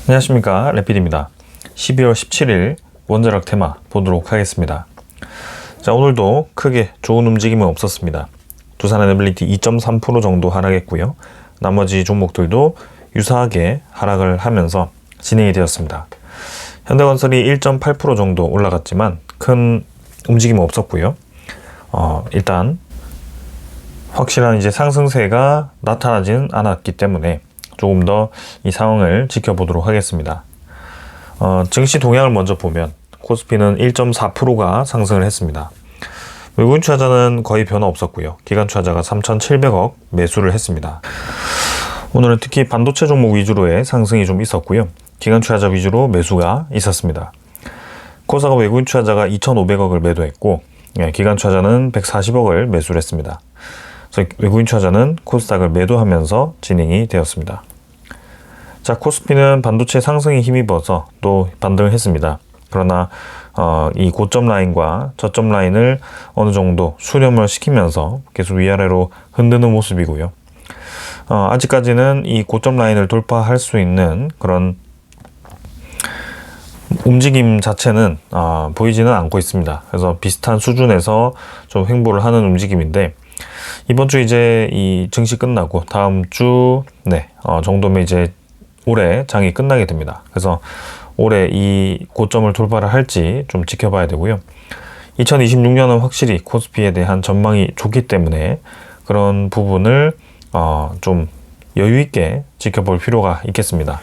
안녕하십니까, 래피드입니다. 12월 17일 원자력 테마 보도록 하겠습니다. 자, 오늘도 크게 좋은 움직임은 없었습니다. 두산에너빌리티 2.3% 정도 하락했고요. 나머지 종목들도 유사하게 하락을 하면서 진행이 되었습니다. 현대건설이 1.8% 정도 올라갔지만 큰 움직임은 없었고요. 일단 확실한 이제 상승세가 나타나지는 않았기 때문에 조금 더 이 상황을 지켜보도록 하겠습니다. 증시 동향을 먼저 보면 코스피는 1.4%가 상승을 했습니다. 외국인 투자자는 거의 변화 없었고요. 기관 투자자가 3,700억 매수를 했습니다. 오늘은 특히 반도체 종목 위주로의 상승이 좀 있었고요. 기관 투자자 위주로 매수가 있었습니다. 코스닥은 외국인 투자자가 2,500억을 매도했고 기관 투자자는 140억을 매수를 했습니다. 그래서 외국인 투자자는 코스닥을 매도하면서 진행이 되었습니다. 자, 코스피는 반도체 상승에 힘입어서 또 반등을 했습니다. 그러나 이 고점 라인과 저점 라인을 어느 정도 수렴을 시키면서 계속 위아래로 흔드는 모습이고요. 아직까지는 이 고점 라인을 돌파할 수 있는 그런 움직임 자체는 보이지는 않고 있습니다. 그래서 비슷한 수준에서 좀 횡보를 하는 움직임인데, 이번 주 이제 이 증시 끝나고 다음 주 정도면 이제 올해 장이 끝나게 됩니다. 그래서 올해 이 고점을 돌파를 할지 좀 지켜봐야 되고요. 2026년은 확실히 코스피에 대한 전망이 좋기 때문에 그런 부분을 좀 여유 있게 지켜볼 필요가 있겠습니다.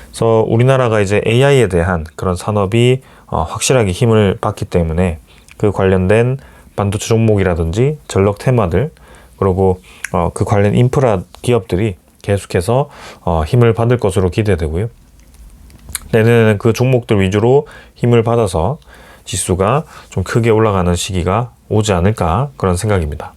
그래서 우리나라가 이제 AI에 대한 그런 산업이 확실하게 힘을 받기 때문에 그 관련된 반도체 종목이라든지 전력 테마들, 그리고 그 관련 인프라 기업들이 계속해서 힘을 받을 것으로 기대되고요. 내년에는 그 종목들 위주로 힘을 받아서 지수가 좀 크게 올라가는 시기가 오지 않을까, 그런 생각입니다.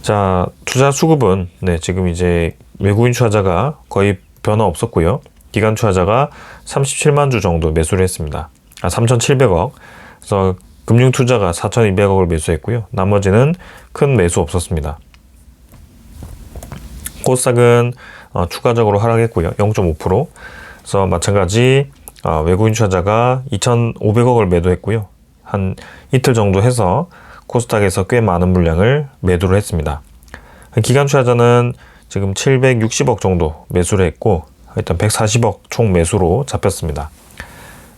자, 투자 수급은 지금 이제 외국인 투자자가 거의 변화 없었고요. 기관 투자자가 37만 주 정도 매수를 했습니다. 3,700억. 그래서 금융 투자가 4,200억을 매수했고요. 나머지는 큰 매수 없었습니다. 코스닥은 추가적으로 하락했고요. 0.5%. 그래서 마찬가지 외국인 투자자가 2,500억을 매도했고요. 한 이틀 정도 해서 코스닥에서 꽤 많은 물량을 매도를 했습니다. 기관 투자자는 지금 760억 정도 매수를 했고, 일단 140억 총 매수로 잡혔습니다.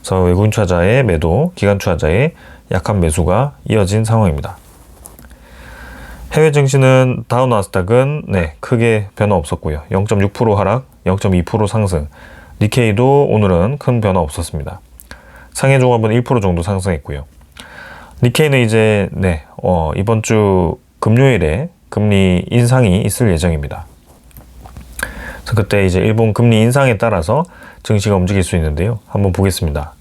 그래서 외국인 투자자의 매도, 기관 투자자의 약한 매수가 이어진 상황입니다. 해외 증시는 다우 나스닥은 크게 변화 없었고요. 0.6% 하락, 0.2% 상승. 니케이도 오늘은 큰 변화 없었습니다. 상해 종합은 1% 정도 상승했고요. 니케이는 이제 이번 주 금요일에 금리 인상이 있을 예정입니다. 그래서 그때 이제 일본 금리 인상에 따라서 증시가 움직일 수 있는데요. 한번 보겠습니다.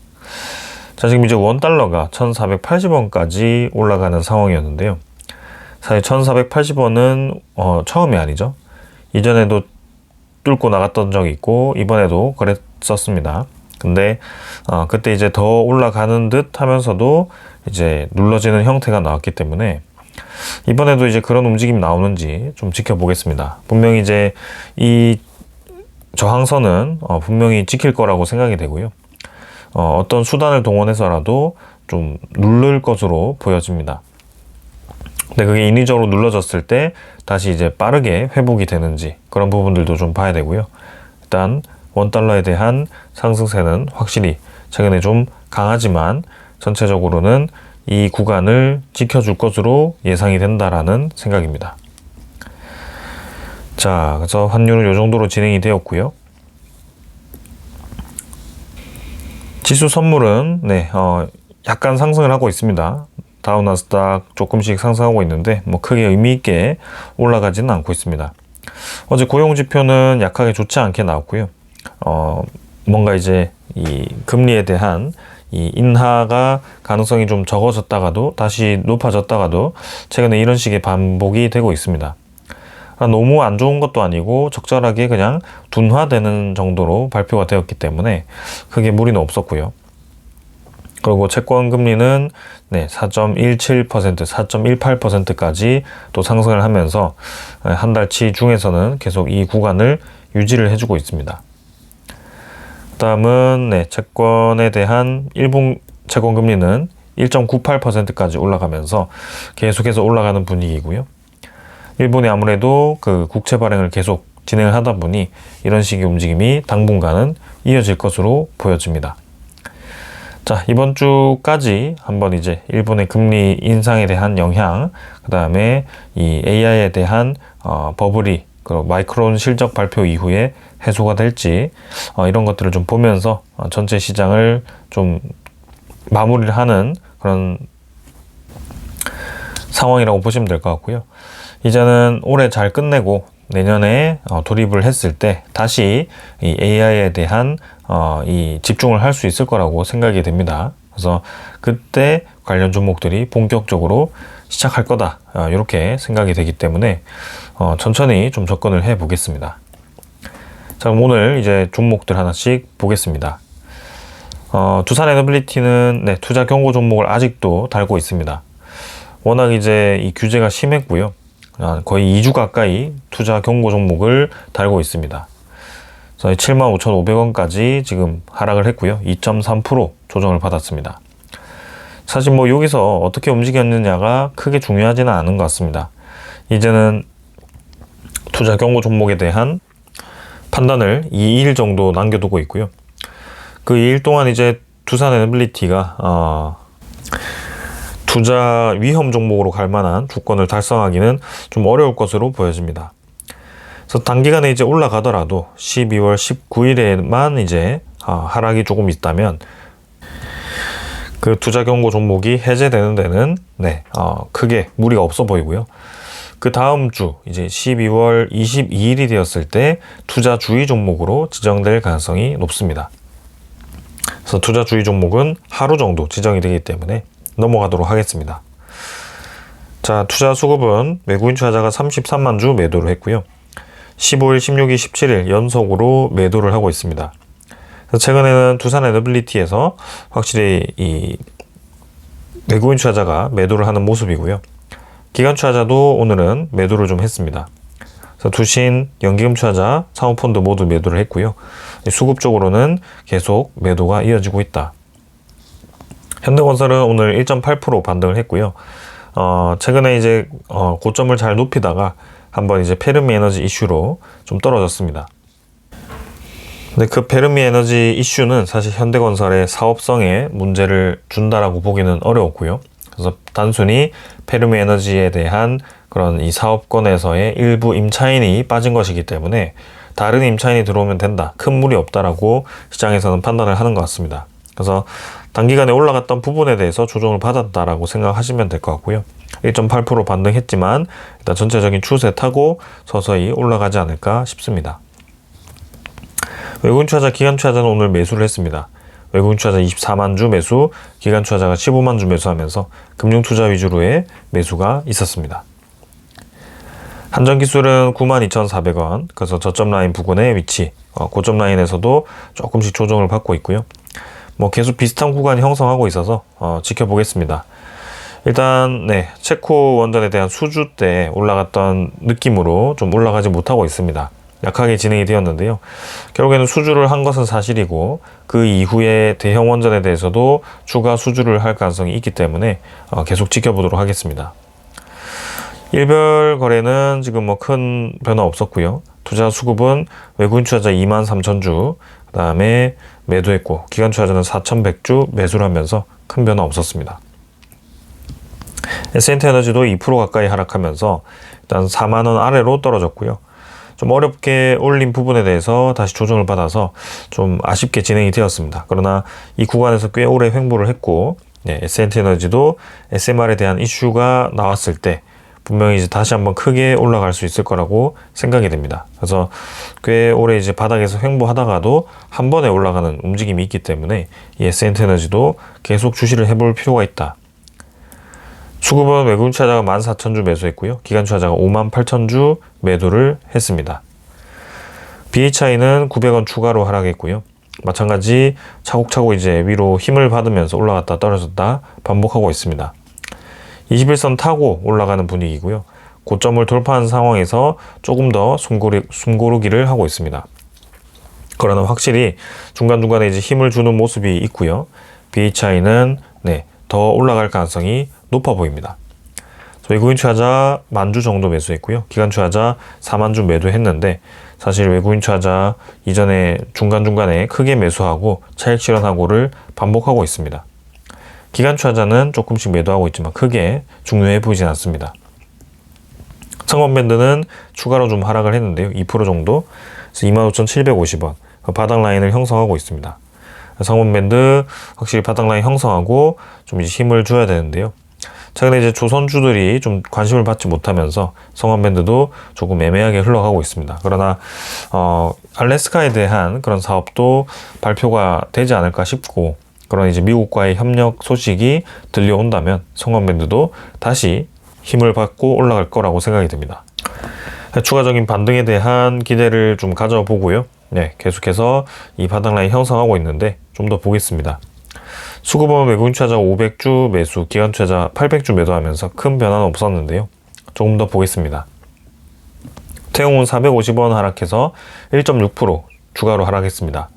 자, 지금 이제 원달러가 1,480원까지 올라가는 상황이었는데요. 사실 1,480원은 처음이 아니죠. 이전에도 뚫고 나갔던 적이 있고 이번에도 그랬었습니다. 근데 그때 이제 더 올라가는 듯 하면서도 이제 눌러지는 형태가 나왔기 때문에 이번에도 이제 그런 움직임이 나오는지 좀 지켜보겠습니다. 분명히 이제 이 저항선은 분명히 지킬 거라고 생각이 되고요. 어떤 수단을 동원해서라도 좀 누를 것으로 보여집니다. 근데 그게 인위적으로 눌러졌을 때 다시 이제 빠르게 회복이 되는지, 그런 부분들도 좀 봐야 되고요. 일단 원달러에 대한 상승세는 확실히 최근에 좀 강하지만 전체적으로는 이 구간을 지켜줄 것으로 예상이 된다라는 생각입니다. 자, 그래서 환율은 이 정도로 진행이 되었고요. 지수 선물은 약간 상승을 하고 있습니다. 다우 나스닥 조금씩 상승하고 있는데 크게 의미 있게 올라가지는 않고 있습니다. 어제 고용 지표는 약하게 좋지 않게 나왔고요. 뭔가 이제 이 금리에 대한 이 인하가 가능성이 좀 적어졌다가도 다시 높아졌다가도 최근에 이런 식의 반복이 되고 있습니다. 너무 안 좋은 것도 아니고 적절하게 그냥 둔화되는 정도로 발표가 되었기 때문에 크게 무리는 없었고요. 그리고 채권 금리는 4.17%, 4.18%까지 또 상승을 하면서 한 달치 중에서는 계속 이 구간을 유지를 해주고 있습니다. 다음은 채권에 대한 일본 채권 금리는 1.98%까지 올라가면서 계속해서 올라가는 분위기고요. 일본이 아무래도 그 국채 발행을 계속 진행을 하다 보니 이런 식의 움직임이 당분간은 이어질 것으로 보여집니다. 자, 이번 주까지 한번 이제 일본의 금리 인상에 대한 영향, 그 다음에 이 AI에 대한 버블이 그 마이크론 실적 발표 이후에 해소가 될지 이런 것들을 좀 보면서 전체 시장을 좀 마무리를 하는 그런 상황이라고 보시면 될 것 같고요. 이제는 올해 잘 끝내고 내년에 돌입을 했을 때 다시 이 AI에 대한 이 집중을 할 수 있을 거라고 생각이 됩니다. 그래서 그때 관련 종목들이 본격적으로 시작할 거다, 이렇게 생각이 되기 때문에 천천히 좀 접근을 해 보겠습니다. 자, 그럼 오늘 이제 종목들 하나씩 보겠습니다. 두산 에너빌리티는 투자 경고 종목을 아직도 달고 있습니다. 워낙 이제 이 규제가 심했고요. 거의 2주 가까이 투자 경고 종목을 달고 있습니다. 그래서 75,500원까지 지금 하락을 했고요. 2.3% 조정을 받았습니다. 사실 뭐 여기서 어떻게 움직였느냐가 크게 중요하지는 않은 것 같습니다. 이제는 투자 경고 종목에 대한 판단을 2일 정도 남겨두고 있고요. 그 2일 동안 이제 두산 에너빌리티가 투자 위험 종목으로 갈 만한 주권을 달성하기는 좀 어려울 것으로 보여집니다. 그래서 단기간에 이제 올라가더라도 12월 19일에만 이제 하락이 조금 있다면 그 투자 경고 종목이 해제되는 데는 크게 무리가 없어 보이고요. 그 다음 주 이제 12월 22일이 되었을 때 투자 주의 종목으로 지정될 가능성이 높습니다. 그래서 투자 주의 종목은 하루 정도 지정이 되기 때문에 넘어가도록 하겠습니다. 자, 투자 수급은 외국인 투자자가 33만 주 매도를 했고요. 15일, 16일, 17일 연속으로 매도를 하고 있습니다. 그래서 최근에는 두산 에너빌리티에서 확실히 이 외국인 투자자가 매도를 하는 모습이고요. 기관 투자자도 오늘은 매도를 좀 했습니다. 그래서 투신, 연기금 투자자, 사모펀드 모두 매도를 했고요. 수급 쪽으로는 계속 매도가 이어지고 있다. 현대건설은 오늘 1.8% 반등을 했고요. 최근에 이제 고점을 잘 높이다가 한번 이제 페르미 에너지 이슈로 좀 떨어졌습니다. 근데 그 페르미 에너지 이슈는 사실 현대건설의 사업성에 문제를 준다라고 보기는 어려웠고요. 그래서 단순히 페르미 에너지에 대한 그런 이 사업권에서의 일부 임차인이 빠진 것이기 때문에 다른 임차인이 들어오면 된다, 큰 무리 없다라고 시장에서는 판단을 하는 것 같습니다. 그래서 단기간에 올라갔던 부분에 대해서 조정을 받았다라고 생각하시면 될 것 같고요. 1.8% 반등했지만 일단 전체적인 추세 타고 서서히 올라가지 않을까 싶습니다. 외국인 투자자, 기관 투자자는 오늘 매수를 했습니다. 외국인 투자자 24만 주 매수, 기관 투자자가 15만 주 매수하면서 금융 투자 위주로의 매수가 있었습니다. 한전기술은 92,400원, 그래서 저점 라인 부근의 위치, 고점 라인에서도 조금씩 조정을 받고 있고요. 뭐 계속 비슷한 구간이 형성하고 있어서 지켜보겠습니다. 일단 체코 원전에 대한 수주 때 올라갔던 느낌으로 좀 올라가지 못하고 있습니다. 약하게 진행이 되었는데요. 결국에는 수주를 한 것은 사실이고 그 이후에 대형 원전에 대해서도 추가 수주를 할 가능성이 있기 때문에 계속 지켜보도록 하겠습니다. 일별 거래는 지금 뭐 큰 변화 없었고요. 투자 수급은 외국인 투자자 23,000주, 그 다음에 매도했고 기관 투자자는 4,100주 매수를 하면서 큰 변화 없었습니다. S&T에너지도 2% 가까이 하락하면서 일단 4만원 아래로 떨어졌고요. 좀 어렵게 올린 부분에 대해서 다시 조정을 받아서 좀 아쉽게 진행이 되었습니다. 그러나 이 구간에서 꽤 오래 횡보를 했고 S&T에너지도 SMR에 대한 이슈가 나왔을 때 분명히 이제 다시 한번 크게 올라갈 수 있을 거라고 생각이 됩니다. 그래서 꽤 오래 이제 바닥에서 횡보하다가도 한 번에 올라가는 움직임이 있기 때문에 이 S&T에너지도 계속 주시를 해볼 필요가 있다. 수급은 외국인 투자자가 14,000주 매수했고요. 기관 투자자가 58,000주 매도를 했습니다. BHI는 900원 추가로 하락했고요. 마찬가지 차곡차곡 이제 위로 힘을 받으면서 올라갔다 떨어졌다 반복하고 있습니다. 21선 타고 올라가는 분위기고요. 고점을 돌파한 상황에서 조금 더 숨고르기를 하고 있습니다. 그러나 확실히 중간중간에 이제 힘을 주는 모습이 있고요. BHI는 더 올라갈 가능성이 높아 보입니다. 외국인 투자자 10,000주 정도 매수했고요. 기관 투자자 40,000주 매도했는데 사실 외국인 투자자 이전에 중간중간에 크게 매수하고 차익 실현하고를 반복하고 있습니다. 기관 투자자는 조금씩 매도하고 있지만 크게 중요해 보이진 않습니다. 성원밴드는 추가로 좀 하락을 했는데요. 2% 정도. 그래서 25,750원. 바닥 라인을 형성하고 있습니다. 성원밴드 확실히 바닥 라인 형성하고 좀 이제 힘을 줘야 되는데요. 최근에 이제 조선주들이 좀 관심을 받지 못하면서 성원밴드도 조금 애매하게 흘러가고 있습니다. 그러나 알래스카에 대한 그런 사업도 발표가 되지 않을까 싶고, 그런 이제 미국과의 협력 소식이 들려온다면 성원밴드도 다시 힘을 받고 올라갈 거라고 생각이 됩니다. 추가적인 반등에 대한 기대를 좀 가져보고요. 계속해서 이 바닥 라인 형성하고 있는데 좀 더 보겠습니다. 수급은 외국인 투자자 500주 매수, 기관 투자자 800주 매도하면서 큰 변화는 없었는데요. 조금 더 보겠습니다. 태용은 450원 하락해서 1.6% 추가로 하락했습니다.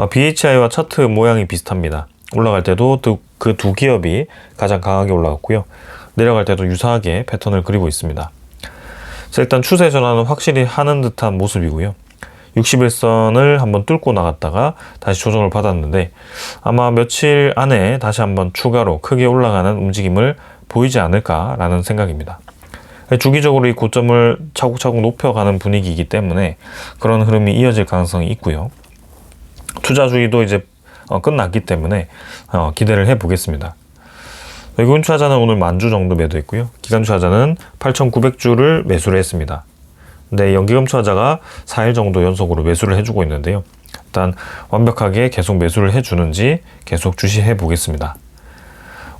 BHI와 차트 모양이 비슷합니다. 올라갈 때도 그 두 기업이 가장 강하게 올라갔고요. 내려갈 때도 유사하게 패턴을 그리고 있습니다. 그래서 일단 추세 전환은 확실히 하는 듯한 모습이고요. 60일선을 한번 뚫고 나갔다가 다시 조정을 받았는데 아마 며칠 안에 다시 한번 추가로 크게 올라가는 움직임을 보이지 않을까라는 생각입니다. 주기적으로 이 고점을 차곡차곡 높여가는 분위기이기 때문에 그런 흐름이 이어질 가능성이 있고요. 투자주의도 이제 끝났기 때문에 기대를 해보겠습니다. 외국인 투자자는 오늘 10,000주 정도 매도했고요. 기관 투자자는 8,900주를 매수를 했습니다. 근데 연기금 투자자가 4일 정도 연속으로 매수를 해주고 있는데요. 일단 완벽하게 계속 매수를 해주는지 계속 주시해 보겠습니다.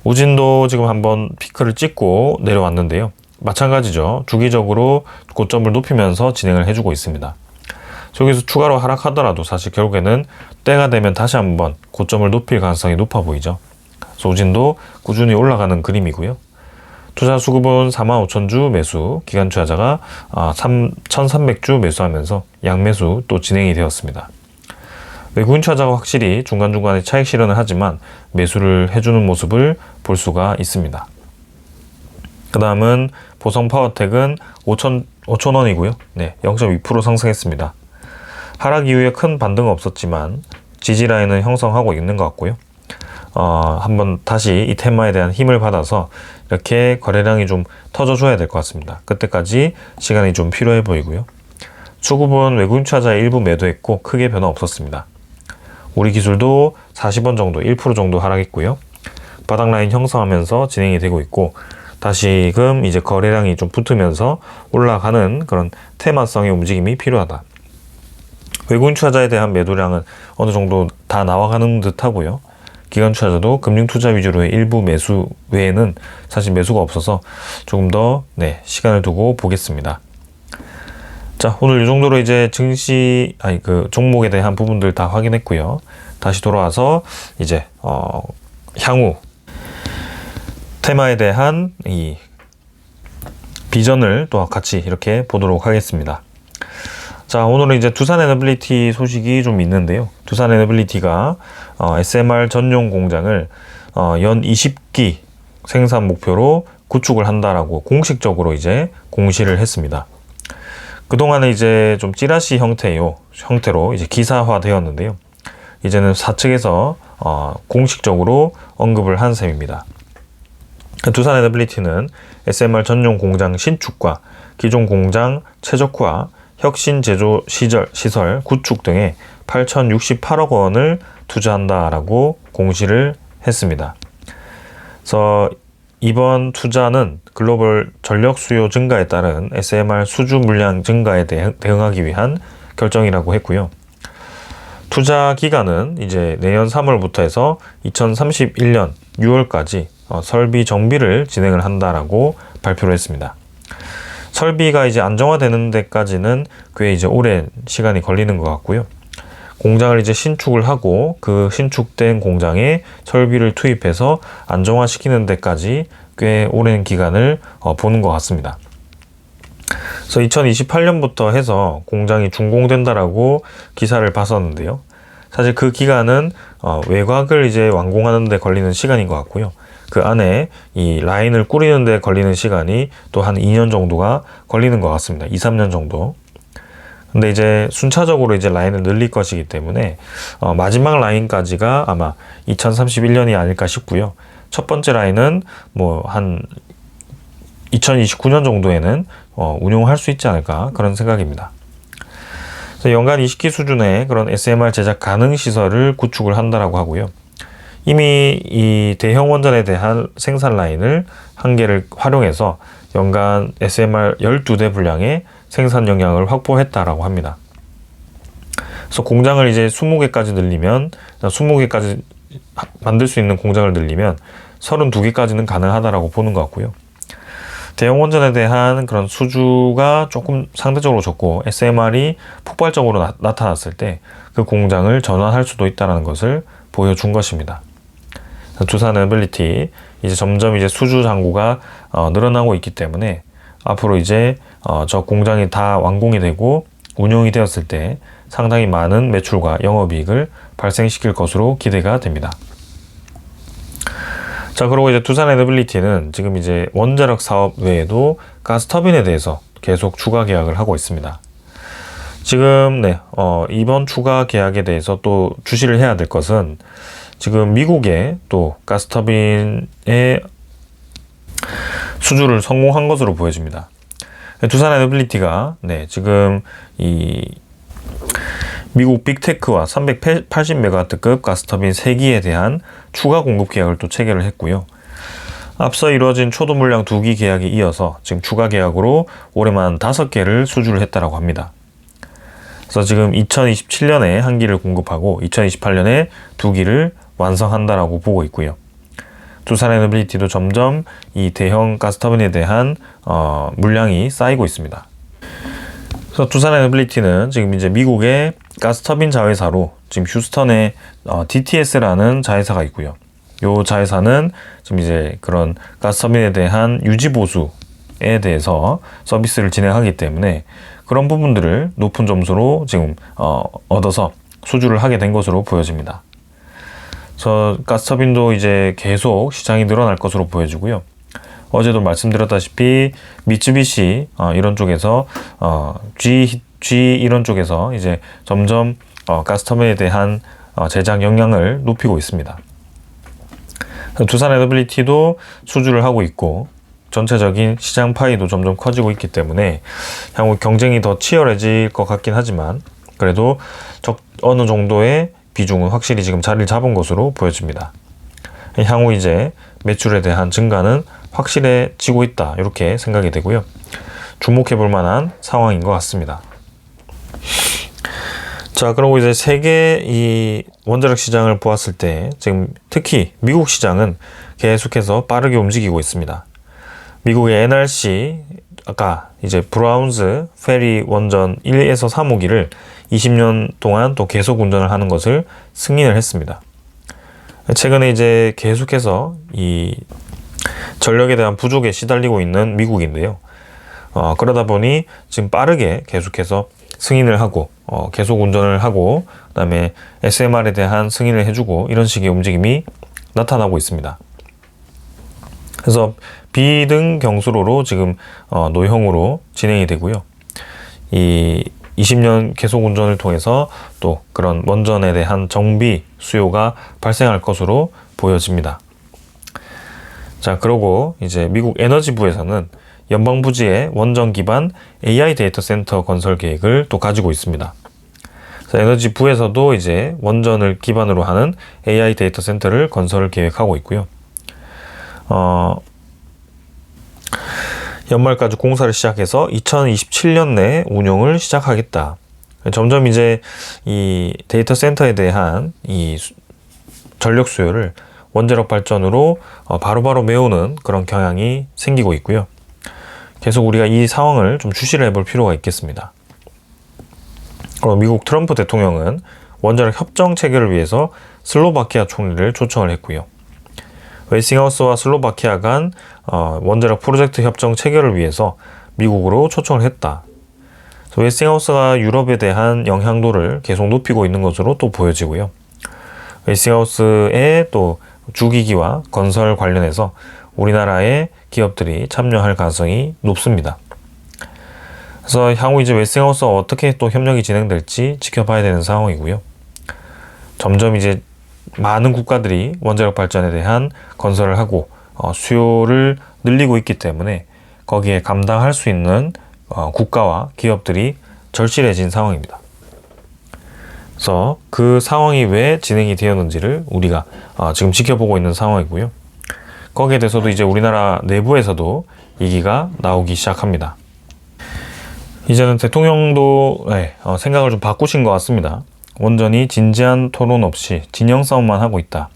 우진도 지금 한번 피크를 찍고 내려왔는데요. 마찬가지죠. 주기적으로 고점을 높이면서 진행을 해주고 있습니다. 여기서 추가로 하락하더라도 사실 결국에는 때가 되면 다시 한번 고점을 높일 가능성이 높아 보이죠. 그래서 우진도 꾸준히 올라가는 그림이고요. 투자 수급은 45,000주 매수, 기관 투자자가 1,300주 매수하면서 양매수 또 진행이 되었습니다. 외국인 투자자가 확실히 중간중간에 차익 실현을 하지만 매수를 해주는 모습을 볼 수가 있습니다. 그 다음은 보성파워텍은 5,000원이고요. 0.2% 상승했습니다. 하락 이후에 큰 반등은 없었지만 지지라인은 형성하고 있는 것 같고요. 한번 다시 이 테마에 대한 힘을 받아서 이렇게 거래량이 좀 터져줘야 될 것 같습니다. 그때까지 시간이 좀 필요해 보이고요. 수급은 외국인 투자자 일부 매도했고 크게 변화 없었습니다. 우리 기술도 40원 정도, 1% 정도 하락했고요. 바닥 라인 형성하면서 진행이 되고 있고 다시금 이제 거래량이 좀 붙으면서 올라가는 그런 테마성의 움직임이 필요하다. 외국인 투자자에 대한 매도량은 어느 정도 다 나와가는 듯 하고요. 기관 투자자도 금융 투자 위주로의 일부 매수 외에는 사실 매수가 없어서 조금 더 시간을 두고 보겠습니다. 자, 오늘 이 정도로 이제 종목에 대한 부분들 다 확인했고요. 다시 돌아와서 이제 향후 테마에 대한 이 비전을 또 같이 이렇게 보도록 하겠습니다. 자, 오늘은 이제 두산 에너빌리티 소식이 좀 있는데요. 두산 에너빌리티가 SMR 전용 공장을 연 20기 생산 목표로 구축을 한다라고 공식적으로 이제 공시를 했습니다. 그동안에 이제 좀 찌라시 형태로 이제 기사화 되었는데요. 이제는 사측에서 공식적으로 언급을 한 셈입니다. 두산 에너빌리티는 SMR 전용 공장 신축과 기존 공장 최적화, 혁신 제조 시설 구축 등에 8,068억 원을 투자한다라고 공시를 했습니다. 그래서 이번 투자는 글로벌 전력 수요 증가에 따른 SMR 수주 물량 증가에 대응하기 위한 결정이라고 했고요. 투자 기간은 이제 내년 3월부터 해서 2031년 6월까지 설비 정비를 진행을 한다라고 발표를 했습니다. 설비가 이제 안정화되는 데까지는 꽤 이제 오랜 시간이 걸리는 것 같고요. 공장을 이제 신축을 하고 그 신축된 공장에 설비를 투입해서 안정화시키는 데까지 꽤 오랜 기간을 보는 것 같습니다. 그래서 2028년부터 해서 공장이 준공된다라고 기사를 봤었는데요. 사실 그 기간은 외곽을 이제 완공하는 데 걸리는 시간인 것 같고요. 그 안에 이 라인을 꾸리는 데 걸리는 시간이 또 한 2년 정도가 걸리는 것 같습니다. 2, 3년 정도. 근데 이제 순차적으로 이제 라인을 늘릴 것이기 때문에 마지막 라인까지가 아마 2031년이 아닐까 싶고요. 첫 번째 라인은 뭐 한 2029년 정도에는 운용할 수 있지 않을까 그런 생각입니다. 그래서 연간 20기 수준의 그런 SMR 제작 가능 시설을 구축을 한다라고 하고요. 이미 이 대형 원전에 대한 생산 라인을 한 개를 활용해서 연간 SMR 12대 분량의 생산 용량을 확보했다라고 합니다. 그래서 공장을 이제 20개까지 늘리면 20개까지 만들 수 있는 공장을 늘리면 32개까지는 가능하다라고 보는 것 같고요. 대형 원전에 대한 그런 수주가 조금 상대적으로 적고 SMR이 폭발적으로 나타났을 때 그 공장을 전환할 수도 있다는 것을 보여준 것입니다. 두산 에너빌리티 이제 점점 이제 수주 잔고가 늘어나고 있기 때문에 앞으로 이제 저 공장이 다 완공이 되고 운용이 되었을 때 상당히 많은 매출과 영업이익을 발생시킬 것으로 기대가 됩니다. 자, 그리고 이제 두산 에너빌리티는 지금 이제 원자력 사업 외에도 가스터빈에 대해서 계속 추가 계약을 하고 있습니다. 지금 이번 추가 계약에 대해서 또 주시를 해야 될 것은 지금 미국의 또 가스터빈의 수주를 성공한 것으로 보여집니다. 두산 에너빌리티가 지금 이 미국 빅테크와 380메가와트급 가스터빈 3기에 대한 추가 공급 계약을 또 체결을 했고요. 앞서 이루어진 초도 물량 2기 계약에 이어서 지금 추가 계약으로 올해만 5개를 수주를 했다라고 합니다. 그래서 지금 2027년에 1기를 공급하고 2028년에 2기를 완성한다라고 보고 있고요. 두산 에너빌리티도 점점 이 대형 가스터빈에 대한 물량이 쌓이고 있습니다. 그래서 두산 에너빌리티는 지금 이제 미국의 가스터빈 자회사로 지금 휴스턴에 DTS라는 자회사가 있고요. 이 자회사는 지금 이제 그런 가스터빈에 대한 유지 보수에 대해서 서비스를 진행하기 때문에 그런 부분들을 높은 점수로 지금 얻어서 수주를 하게 된 것으로 보여집니다. 그래서 가스터빈도 이제 계속 시장이 늘어날 것으로 보여지고요. 어제도 말씀드렸다시피 미쯔비시 이런 쪽에서 G 이런 쪽에서 이제 점점 가스터빈에 대한 제작 역량을 높이고 있습니다. 두산 에너빌리티도 수주를 하고 있고 전체적인 시장 파이도 점점 커지고 있기 때문에 향후 경쟁이 더 치열해질 것 같긴 하지만 그래도 어느 정도의 비중은 확실히 지금 자리를 잡은 것으로 보여집니다. 향후 이제 매출에 대한 증가는 확실해지고 있다 이렇게 생각이 되고요. 주목해 볼 만한 상황인 것 같습니다. 자, 그리고 이제 세계 이 원자력 시장을 보았을 때 지금 특히 미국 시장은 계속해서 빠르게 움직이고 있습니다. 미국의 NRC 아까 이제 브라운스 페리 원전 1에서 3호기를 20년 동안 또 계속 운전을 하는 것을 승인을 했습니다. 최근에 이제 계속해서 이 전력에 대한 부족에 시달리고 있는 미국인데요. 그러다 보니 지금 빠르게 계속해서 승인을 하고 계속 운전을 하고 그다음에 SMR에 대한 승인을 해주고 이런 식의 움직임이 나타나고 있습니다. 그래서 비등 경수로로 지금 노형으로 진행이 되고요. 이 20년 계속 운전을 통해서 또 그런 원전에 대한 정비 수요가 발생할 것으로 보여집니다. 자, 그리고 이제 미국 에너지부에서는 연방부지의 원전 기반 AI 데이터 센터 건설 계획을 또 가지고 있습니다. 그래서 에너지부에서도 이제 원전을 기반으로 하는 AI 데이터 센터를 건설 계획하고 있고요. 연말까지 공사를 시작해서 2027년 내에 운용을 시작하겠다. 점점 이제 이 데이터 센터에 대한 이 전력 수요를 원자력 발전으로 바로바로 메우는 그런 경향이 생기고 있고요. 계속 우리가 이 상황을 좀 주시를 해볼 필요가 있겠습니다. 그럼 미국 트럼프 대통령은 원자력 협정 체결을 위해서 슬로바키아 총리를 초청을 했고요. 웨스팅하우스와 슬로바키아 간 원자력 프로젝트 협정 체결을 위해서 미국으로 초청을 했다. 웨스팅하우스가 유럽에 대한 영향도를 계속 높이고 있는 것으로 또 보여지고요. 웨스팅하우스의 또 주기기와 건설 관련해서 우리나라의 기업들이 참여할 가능성이 높습니다. 그래서 향후 이제 웨스팅하우스와 어떻게 또 협력이 진행될지 지켜봐야 되는 상황이고요. 점점 이제 많은 국가들이 원자력 발전에 대한 건설을 하고 수요를 늘리고 있기 때문에 거기에 감당할 수 있는 국가와 기업들이 절실해진 상황입니다. 그래서 그 상황이 왜 진행이 되었는지를 우리가 지금 지켜보고 있는 상황이고요. 거기에 대해서도 이제 우리나라 내부에서도 얘기가 나오기 시작합니다. 이제는 대통령도 생각을 좀 바꾸신 것 같습니다. 온전히 진지한 토론 없이 진영 싸움만 하고 있다.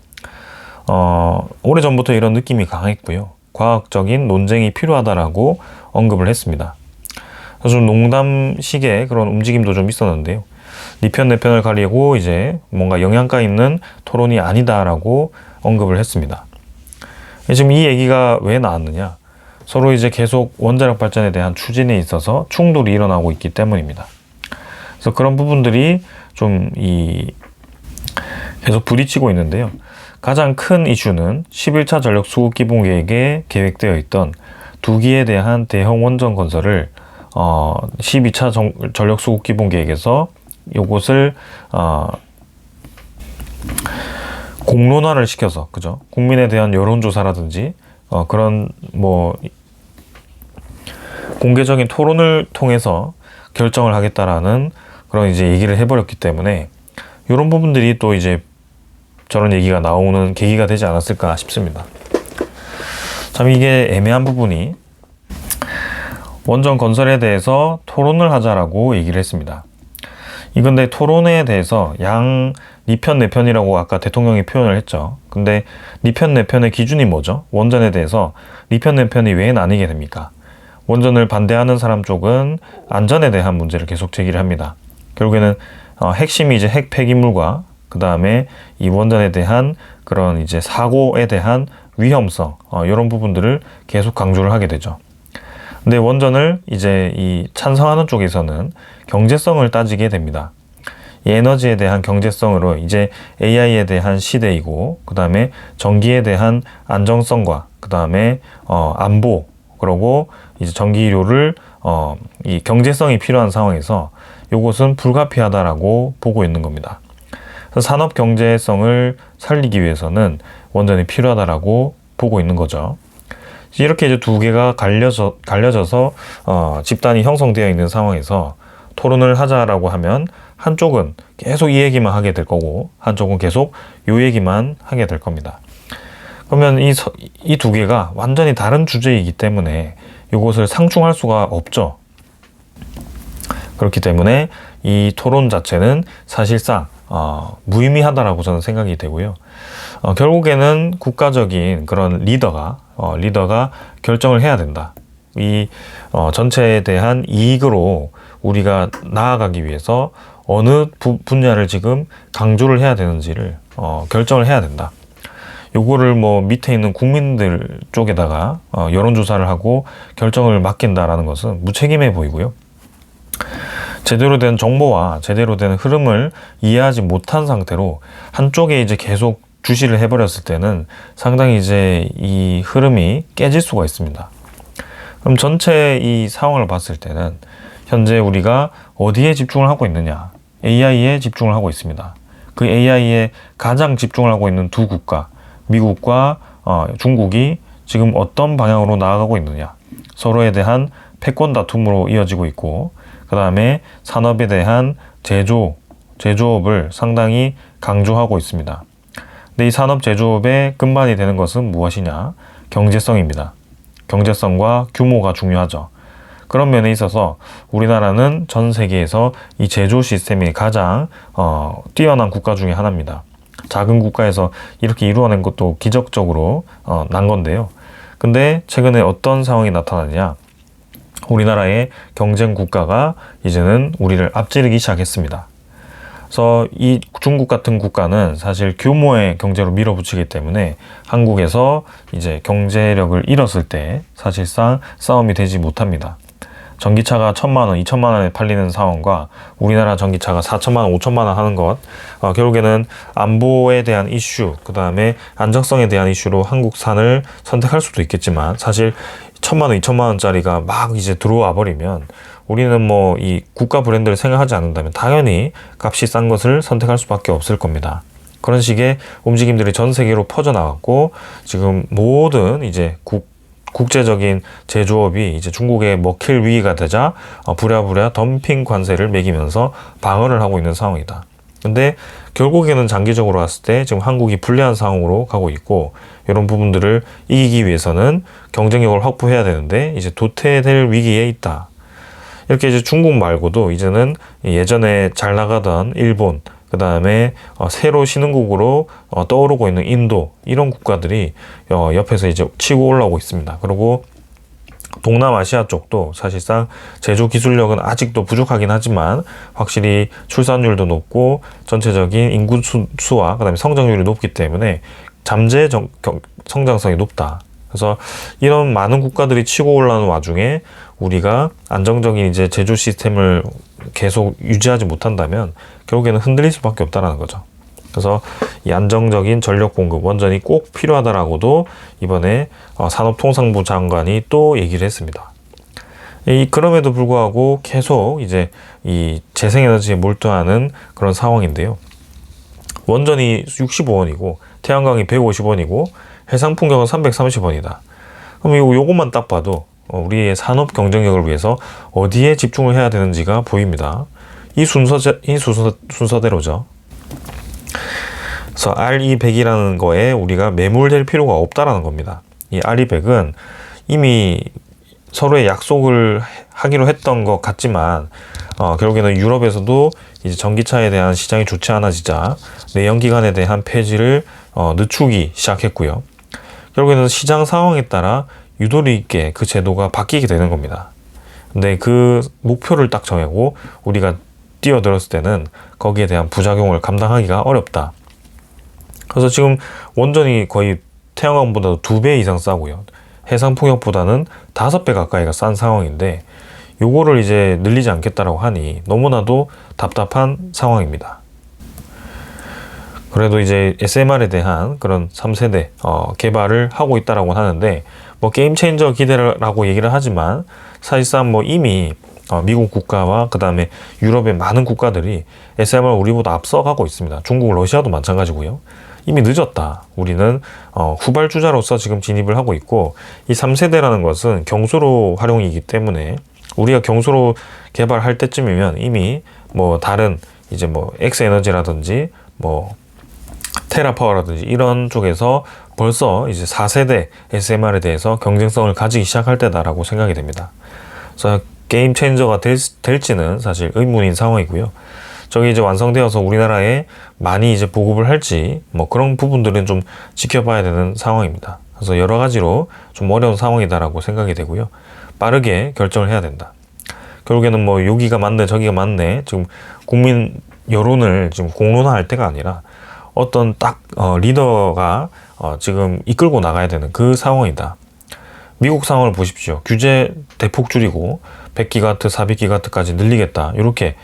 오래전부터 이런 느낌이 강했고요. 과학적인 논쟁이 필요하다라고 언급을 했습니다. 좀 농담식의 그런 움직임도 좀 있었는데요. 네 편, 내 편을 가리고 이제 뭔가 영양가 있는 토론이 아니다라고 언급을 했습니다. 지금 이 얘기가 왜 나왔느냐? 서로 이제 계속 원자력 발전에 대한 추진에 있어서 충돌이 일어나고 있기 때문입니다. 그래서 그런 부분들이 좀 계속 부딪히고 있는데요. 가장 큰 이슈는 11차 전력 수급 기본 계획에 계획되어 있던 2기에 대한 대형 원전 건설을 12차 전력 수급 기본 계획에서 요것을 공론화를 시켜서, 그죠? 국민에 대한 여론조사라든지 그런 뭐 공개적인 토론을 통해서 결정을 하겠다라는 그런 이제 얘기를 해버렸기 때문에 이런 부분들이 또 이제 저런 얘기가 나오는 계기가 되지 않았을까 싶습니다. 참 이게 애매한 부분이 원전 건설에 대해서 토론을 하자라고 얘기를 했습니다. 이건데 토론에 대해서 네 편, 내 편이라고 아까 대통령이 표현을 했죠. 근데 네 편, 내 편의 기준이 뭐죠? 원전에 대해서 네 편, 내 편이 왜 나뉘게 됩니까? 원전을 반대하는 사람 쪽은 안전에 대한 문제를 계속 제기를 합니다. 결국에는 핵심이 이제 핵 폐기물과 그 다음에 이 원전에 대한 그런 이제 사고에 대한 위험성 이런 부분들을 계속 강조를 하게 되죠. 근데 원전을 이제 이 찬성하는 쪽에서는 경제성을 따지게 됩니다. 이 에너지에 대한 경제성으로 이제 AI에 대한 시대이고 그 다음에 전기에 대한 안정성과 그 다음에 안보 그리고 이제 전기료를 이 경제성이 필요한 상황에서 이것은 불가피하다라고 보고 있는 겁니다. 그래서 산업 경제성을 살리기 위해서는 원전이 필요하다라고 보고 있는 거죠. 이렇게 이제 2개가 갈려져서 집단이 형성되어 있는 상황에서 토론을 하자라고 하면 한쪽은 계속 이 얘기만 하게 될 거고 한쪽은 계속 요 얘기만 하게 될 겁니다. 그러면 이 2개가 완전히 다른 주제이기 때문에 이것을 상충할 수가 없죠. 그렇기 때문에 이 토론 자체는 사실상 무의미하다라고 저는 생각이 되고요. 결국에는 국가적인 그런 리더가 결정을 해야 된다. 이 전체에 대한 이익으로 우리가 나아가기 위해서 어느 분야를 지금 강조를 해야 되는지를 결정을 해야 된다. 요거를 뭐 밑에 있는 국민들 쪽에다가 여론조사를 하고 결정을 맡긴다라는 것은 무책임해 보이고요. 제대로 된 정보와 제대로 된 흐름을 이해하지 못한 상태로 한쪽에 이제 계속 주시를 해버렸을 때는 상당히 이제 이 흐름이 깨질 수가 있습니다. 그럼 전체 이 상황을 봤을 때는 현재 우리가 어디에 집중을 하고 있느냐? AI에 집중을 하고 있습니다. 그 AI에 가장 집중을 하고 있는 두 국가, 미국과 중국이 지금 어떤 방향으로 나아가고 있느냐? 서로에 대한 패권 다툼으로 이어지고 있고, 그 다음에 산업에 대한 제조업을 상당히 강조하고 있습니다. 근데 이 산업 제조업의 근반이 되는 것은 무엇이냐? 경제성입니다. 경제성과 규모가 중요하죠. 그런 면에 있어서 우리나라는 전 세계에서 이 제조 시스템이 가장 뛰어난 국가 중에 하나입니다. 작은 국가에서 이렇게 이루어낸 것도 기적적으로 난 건데요. 근데 최근에 어떤 상황이 나타나냐? 우리나라의 경쟁 국가가 이제는 우리를 앞지르기 시작했습니다. 그래서 이 중국 같은 국가는 사실 규모의 경제로 밀어붙이기 때문에 한국에서 이제 경제력을 잃었을 때 사실상 싸움이 되지 못합니다. 전기차가 1,000만 원, 2,000만 원에 팔리는 상황과 우리나라 전기차가 4,000만 원, 5,000만 원 하는 것, 결국에는 안보에 대한 이슈, 그 다음에 안정성에 대한 이슈로 한국산을 선택할 수도 있겠지만, 사실 1,000만 원, 2,000만 원짜리가 막 이제 들어와 버리면 우리는 뭐 이 국가 브랜드를 생각하지 않는다면 당연히 값이 싼 것을 선택할 수밖에 없을 겁니다. 그런 식의 움직임들이 전 세계로 퍼져나갔고, 지금 모든 이제 국제적인 제조업이 이제 중국에 먹힐 위기가 되자 부랴부랴 덤핑 관세를 매기면서 방어를 하고 있는 상황이다. 근데 결국에는 장기적으로 봤을 때 지금 한국이 불리한 상황으로 가고 있고, 이런 부분들을 이기기 위해서는 경쟁력을 확보해야 되는데 이제 도태될 위기에 있다. 이렇게 이제 중국 말고도 이제는 예전에 잘 나가던 일본, 그 다음에 새로 신흥국으로 떠오르고 있는 인도, 이런 국가들이 옆에서 이제 치고 올라오고 있습니다. 그리고 동남아시아 쪽도 사실상 제조 기술력은 아직도 부족하긴 하지만 확실히 출산율도 높고 전체적인 인구 수와 그 다음에 성장률이 높기 때문에 잠재 성장성이 높다. 그래서 이런 많은 국가들이 치고 올라오는 와중에 우리가 안정적인 이제 제조 시스템을 계속 유지하지 못한다면 결국에는 흔들릴 수밖에 없다라는 거죠. 그래서 이 안정적인 전력 공급 원전이 꼭 필요하다라고도 이번에 산업통상부 장관이 또 얘기를 했습니다. 그럼에도 불구하고 계속 이제 이 재생에너지에 몰두하는 그런 상황인데요. 원전이 65원이고 태양광이 150원이고 해상풍력은 330원이다. 그럼 요것만 딱 봐도 우리의 산업 경쟁력을 위해서 어디에 집중을 해야 되는지가 보입니다. 이 순서대로죠. 그래서 RE100이라는 거에 우리가 매몰될 필요가 없다라는 겁니다. 이 RE100은 이미 서로의 약속을 하기로 했던 것 같지만 결국에는 유럽에서도 이제 전기차에 대한 시장이 좋지 않아지자 내연기관에 대한 폐지를 늦추기 시작했고요. 결국에는 시장 상황에 따라 유도리 있게 그 제도가 바뀌게 되는 겁니다. 근데 그 목표를 딱 정하고 우리가 뛰어들었을 때는 거기에 대한 부작용을 감당하기가 어렵다. 그래서 지금 원전이 거의 태양광보다 2배 이상 싸고요. 해상풍력보다는 5배 가까이가 싼 상황인데 요거를 이제 늘리지 않겠다라고 하니 너무나도 답답한 상황입니다. 그래도 이제 SMR에 대한 그런 3세대 개발을 하고 있다라고 하는데 뭐 게임 체인저 기대라고 얘기를 하지만 사실상 뭐 이미 미국 국가와 그 다음에 유럽의 많은 국가들이 SMR 우리보다 앞서가고 있습니다. 중국, 러시아도 마찬가지고요. 이미 늦었다. 우리는 후발주자로서 지금 진입을 하고 있고, 이 3세대라는 것은 경수로 활용이기 때문에 우리가 경수로 개발할 때쯤이면 이미 뭐 다른 이제 뭐 엑스에너지라든지 뭐 테라파워라든지 이런 쪽에서 벌써 이제 4세대 SMR에 대해서 경쟁성을 가지기 시작할 때다라고 생각이 됩니다. 그래서 게임 체인저가 될지는 사실 의문인 상황이고요. 저게 이제 완성되어서 우리나라에 많이 이제 보급을 할지 뭐 그런 부분들은 좀 지켜봐야 되는 상황입니다. 그래서 여러 가지로 좀 어려운 상황이다라고 생각이 되고요. 빠르게 결정을 해야 된다. 결국에는 뭐 여기가 맞네 저기가 맞네 지금 국민 여론을 지금 공론화할 때가 아니라 어떤 딱 리더가 지금 이끌고 나가야 되는 그 상황이다. 미국 상황을 보십시오. 규제 대폭 줄이고 100기가와트, 400기가와트까지 늘리겠다. 이렇게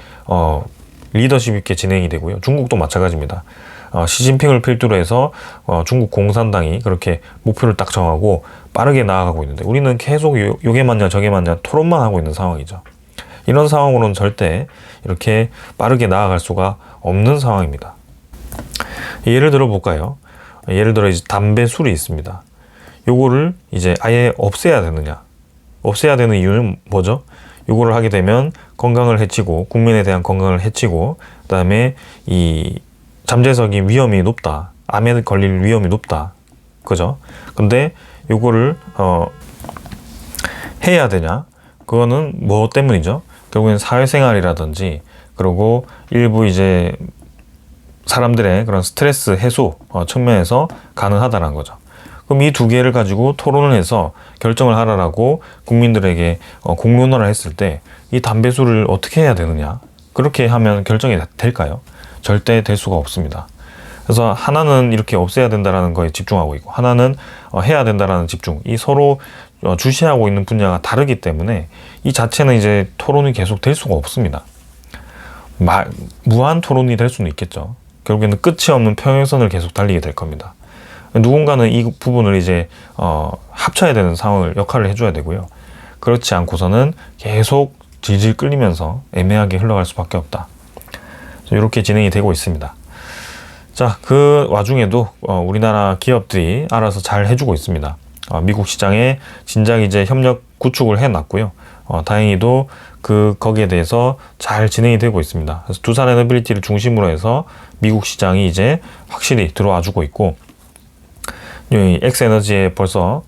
리더십 있게 진행이 되고요. 중국도 마찬가지입니다. 시진핑을 필두로 해서 중국 공산당이 그렇게 목표를 딱 정하고 빠르게 나아가고 있는데 우리는 계속 요게 맞냐 저게 맞냐 토론만 하고 있는 상황이죠. 이런 상황으로는 절대 이렇게 빠르게 나아갈 수가 없는 상황입니다. 예를 들어 볼까요? 예를 들어 이제 담배, 술이 있습니다. 요거를 이제 아예 없애야 되느냐? 없애야 되는 이유는 뭐죠? 요거를 하게 되면 건강을 해치고 국민에 대한 건강을 해치고 그다음에 이 잠재적인 위험이 높다. 암에 걸릴 위험이 높다. 그죠? 근데 요거를 해야 되냐? 그거는 뭐 때문이죠? 결국엔 사회생활이라든지 그리고 일부 이제 사람들의 그런 스트레스 해소 측면에서 가능하다는 거죠. 그럼 이 두 개를 가지고 토론을 해서 결정을 하라라고 국민들에게 공론화를 했을 때 이 담배술을 어떻게 해야 되느냐? 그렇게 하면 결정이 될까요? 절대 될 수가 없습니다. 그래서 하나는 이렇게 없애야 된다라는 거에 집중하고 있고 하나는 해야 된다라는 집중, 이 서로 주시하고 있는 분야가 다르기 때문에 이 자체는 이제 토론이 계속 될 수가 없습니다. 무한 토론이 될 수는 있겠죠. 결국에는 끝이 없는 평행선을 계속 달리게 될 겁니다. 누군가는 이 부분을 이제 합쳐야 되는 상황을 역할을 해줘야 되고요. 그렇지 않고서는 계속 질질 끌리면서 애매하게 흘러갈 수밖에 없다. 이렇게 진행이 되고 있습니다. 자, 그 와중에도 우리나라 기업들이 알아서 잘 해주고 있습니다. 미국 시장에 진작 이제 협력 구축을 해놨고요. 다행히도 거기에 대해서 잘 진행이 되고 있습니다. 그래서 두산 에너빌리티를 중심으로 해서 미국 시장이 이제 확실히 들어와 주고 있고, 엑스에너지에 벌써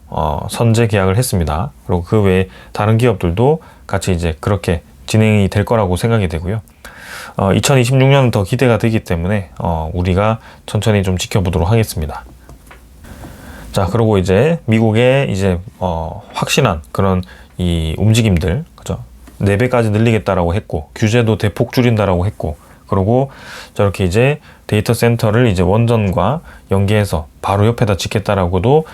선제 계약을 했습니다. 그리고 그 외에 다른 기업들도 같이 이제 그렇게 진행이 될 거라고 생각이 되고요. 2026년은 더 기대가 되기 때문에 우리가 천천히 좀 지켜보도록 하겠습니다. 자, 그리고 이제 미국의 이제 확실한 그런 이 움직임들, 그죠? 4배까지 늘리겠다라고 했고, 규제도 대폭 줄인다라고 했고, 그리고 저렇게 이제 데이터 센터를 이제 원전과 연계해서 바로 옆에다 짓겠다라고도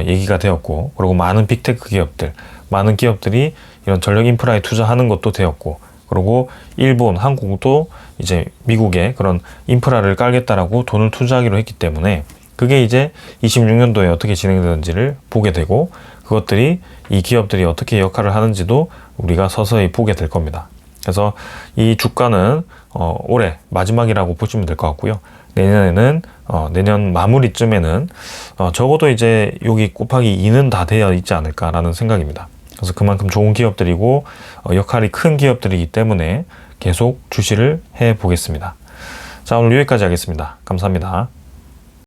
얘기가 되었고, 그리고 많은 빅테크 기업들, 많은 기업들이 이런 전력 인프라에 투자하는 것도 되었고, 그리고 일본, 한국도 이제 미국에 그런 인프라를 깔겠다라고 돈을 투자하기로 했기 때문에 그게 이제 26년도에 어떻게 진행되는지를 보게 되고, 그것들이 이 기업들이 어떻게 역할을 하는지도 우리가 서서히 보게 될 겁니다. 그래서 이 주가는 올해 마지막이라고 보시면 될 것 같고요. 내년에는 내년 마무리쯤에는 적어도 이제 여기 곱하기 2는 다 되어 있지 않을까라는 생각입니다. 그래서 그만큼 좋은 기업들이고 역할이 큰 기업들이기 때문에 계속 주시를 해 보겠습니다. 자, 오늘 여기까지 하겠습니다. 감사합니다.